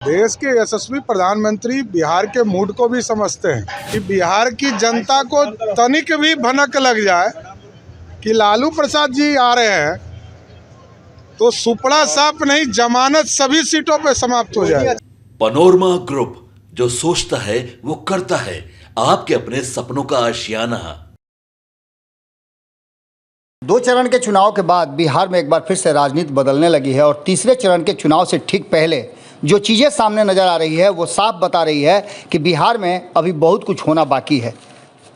देश के यशस्वी प्रधानमंत्री बिहार के मूड को भी समझते हैं कि बिहार की जनता को तनिक भी भनक लग जाए कि लालू प्रसाद जी आ रहे हैं तो सुपड़ा साफ नहीं, जमानत सभी सीटों पे समाप्त हो जाए। पनोरमा ग्रुप, जो सोचता है वो करता है। आपके अपने सपनों का आशियाना। 2 चरण के चुनाव के बाद बिहार में एक बार फिर से राजनीति बदलने लगी है और तीसरे चरण के चुनाव से ठीक पहले जो चीज़ें सामने नज़र आ रही है वो साफ बता रही है कि बिहार में अभी बहुत कुछ होना बाकी है।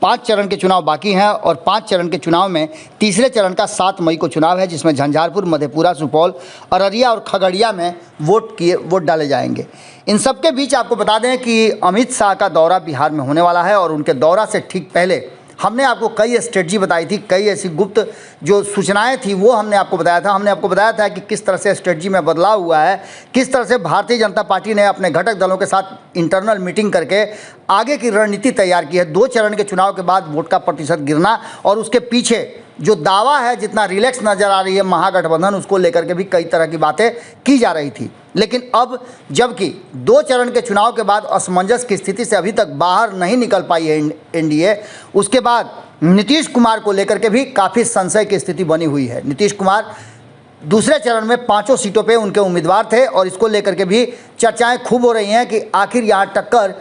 5 चरण के चुनाव बाकी हैं और 5 चरण के चुनाव में तीसरे चरण का 7 मई को चुनाव है, जिसमें झंझारपुर, मधेपुरा, सुपौल, अररिया और खगड़िया में वोट डाले जाएंगे। इन सब के बीच आपको बता दें कि अमित शाह का दौरा बिहार में होने वाला है और उनके दौरा से ठीक पहले हमने आपको कई स्ट्रेटजी बताई थी, कई ऐसी गुप्त जो सूचनाएं थी वो हमने आपको बताया था। हमने आपको बताया था कि किस तरह से स्ट्रेटजी में बदलाव हुआ है, किस तरह से भारतीय जनता पार्टी ने अपने घटक दलों के साथ इंटरनल मीटिंग करके आगे की रणनीति तैयार की है। 2 चरण के चुनाव के बाद वोट का प्रतिशत गिरना और उसके पीछे जो दावा है, जितना रिलैक्स नज़र आ रही है महागठबंधन, उसको लेकर के भी कई तरह की बातें की जा रही थी। लेकिन अब जबकि 2 चरण के चुनाव के बाद असमंजस की स्थिति से अभी तक बाहर नहीं निकल पाई है एनडीए, उसके बाद नीतीश कुमार को लेकर के भी काफ़ी संशय की स्थिति बनी हुई है। नीतीश कुमार दूसरे चरण में 5 सीटों पे उनके उम्मीदवार थे और इसको लेकर के भी चर्चाएं खूब हो रही हैं कि आखिर यहाँ टक्कर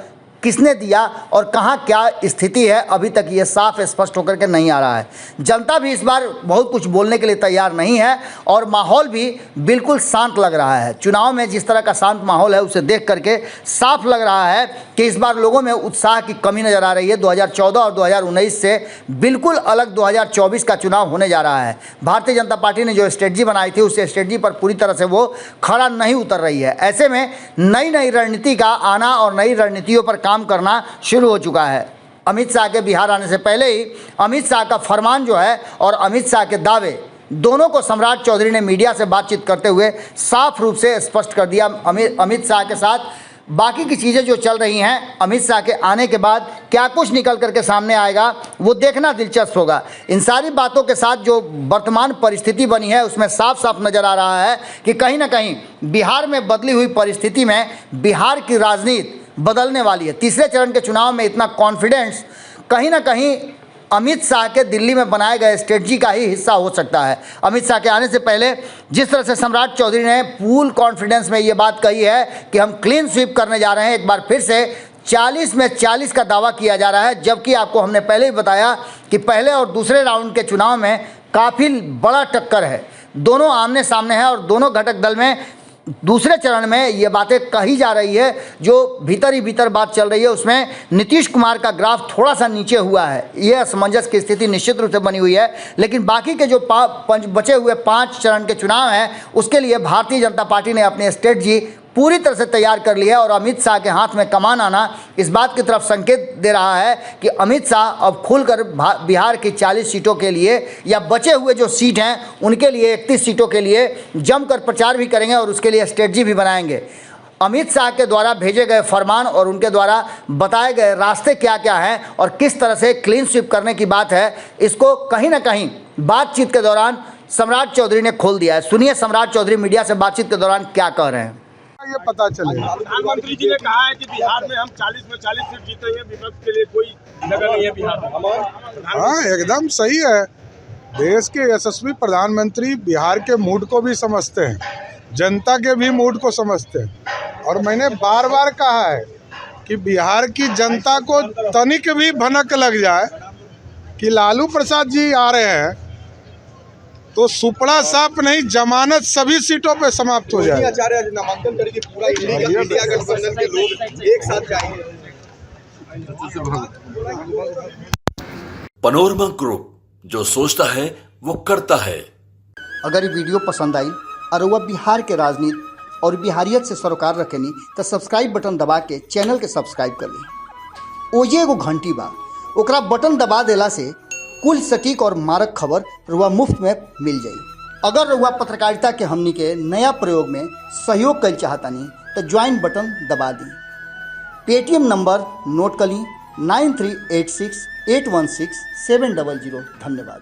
किसने दिया और कहाँ क्या स्थिति है, अभी तक ये साफ स्पष्ट होकर के नहीं आ रहा है। जनता भी इस बार बहुत कुछ बोलने के लिए तैयार नहीं है और माहौल भी बिल्कुल शांत लग रहा है। चुनाव में जिस तरह का शांत माहौल है उसे देख करके साफ लग रहा है कि इस बार लोगों में उत्साह की कमी नज़र आ रही है। 2014 और 2019 से बिल्कुल अलग 2024 का चुनाव होने जा रहा है। भारतीय जनता पार्टी ने जो स्ट्रेटजी बनाई थी उस स्ट्रेटजी पर पूरी तरह से वो खरा नहीं उतर रही है। ऐसे में नई रणनीति का आना और नई रणनीतियों पर काम करना शुरू हो चुका है। अमित शाह के बिहार आने से पहले ही अमित शाह का फरमान जो है और अमित शाह के दावे दोनों को सम्राट चौधरी ने मीडिया से बातचीत करते हुए साफ रूप से स्पष्ट कर दिया। अमित शाह के साथ बाकी की चीज़ें जो चल रही हैं, अमित शाह के आने के बाद क्या कुछ निकल करके सामने आएगा वो देखना दिलचस्प होगा। इन सारी बातों के साथ जो वर्तमान परिस्थिति बनी है उसमें साफ साफ नज़र आ रहा है कि कहीं ना कहीं बिहार में बदली हुई परिस्थिति में बिहार की राजनीति बदलने वाली है। तीसरे चरण के चुनाव में इतना कॉन्फिडेंस कहीं ना कहीं अमित शाह के दिल्ली में बनाए गए स्ट्रेटजी का ही हिस्सा हो सकता है। अमित शाह के आने से पहले जिस तरह से सम्राट चौधरी ने फुल कॉन्फिडेंस में ये बात कही है कि हम क्लीन स्वीप करने जा रहे हैं, एक बार फिर से 40 में 40 का दावा किया जा रहा है, जबकि आपको हमने पहले ही बताया कि पहले और दूसरे राउंड के चुनाव में काफ़ी बड़ा टक्कर है, दोनों आमने सामने हैं और दोनों घटक दल में दूसरे चरण में ये बातें कही जा रही है। जो भीतर ही भीतर बात चल रही है उसमें नीतीश कुमार का ग्राफ थोड़ा सा नीचे हुआ है। ये असमंजस की स्थिति निश्चित रूप से बनी हुई है। लेकिन बाकी के जो बचे हुए 5 चरण के चुनाव हैं उसके लिए भारतीय जनता पार्टी ने अपनी स्ट्रेटजी पूरी तरह से तैयार कर लिया है और अमित शाह के हाथ में कमान आना इस बात की तरफ संकेत दे रहा है कि अमित शाह अब खुलकर बिहार की 40 सीटों के लिए या बचे हुए जो सीट हैं उनके लिए 31 सीटों के लिए जमकर प्रचार भी करेंगे और उसके लिए स्ट्रेटजी भी बनाएंगे। अमित शाह के द्वारा भेजे गए फरमान और उनके द्वारा बताए गए रास्ते क्या क्या हैं और किस तरह से क्लीन स्वीप करने की बात है, इसको कहीं ना कहीं बातचीत के दौरान सम्राट चौधरी ने खोल दिया है। सुनिए सम्राट चौधरी मीडिया से बातचीत के दौरान क्या कह रहे हैं। ये पता चले, प्रधानमंत्री जी ने कहा है कि बिहार में हम 40 में 40 सीट जीतेंगे, विपक्ष के लिए कोई जगह नहीं है बिहार में। हाँ एकदम सही है। देश के यशस्वी प्रधानमंत्री बिहार के मूड को भी समझते हैं, जनता के भी मूड को समझते हैं और मैंने बार बार कहा है कि बिहार की जनता को तनिक भी भनक लग जाए कि लालू प्रसाद जी आ रहे हैं तो सुपड़ा साफ नहीं, जमानत सभी सीटों पे समाप्त हो जाए। नामांकन करके पूरा इंडिया गठबंधन के लोग एक साथ जाएंगे। पनोरमा ग्रुप, जो सोचता है वो करता है। अगर ये वीडियो पसंद आई और वह बिहार के राजनीति और बिहारियत से सरोकार रखेनी तो सब्सक्राइब बटन दबा के चैनल के सब्सक्राइब कर ली। ओजे एगो घंटी बा, ओकरा बटन दबा देला से कुल सटीक और मारक खबर रुआ मुफ्त में मिल जाई। अगर रुआ पत्रकारिता के हमनी के नया प्रयोग में सहयोग कर चाहतानी तो ज्वाइन बटन दबा दी। पेटीएम नंबर नोट कर ली 9386816700। धन्यवाद।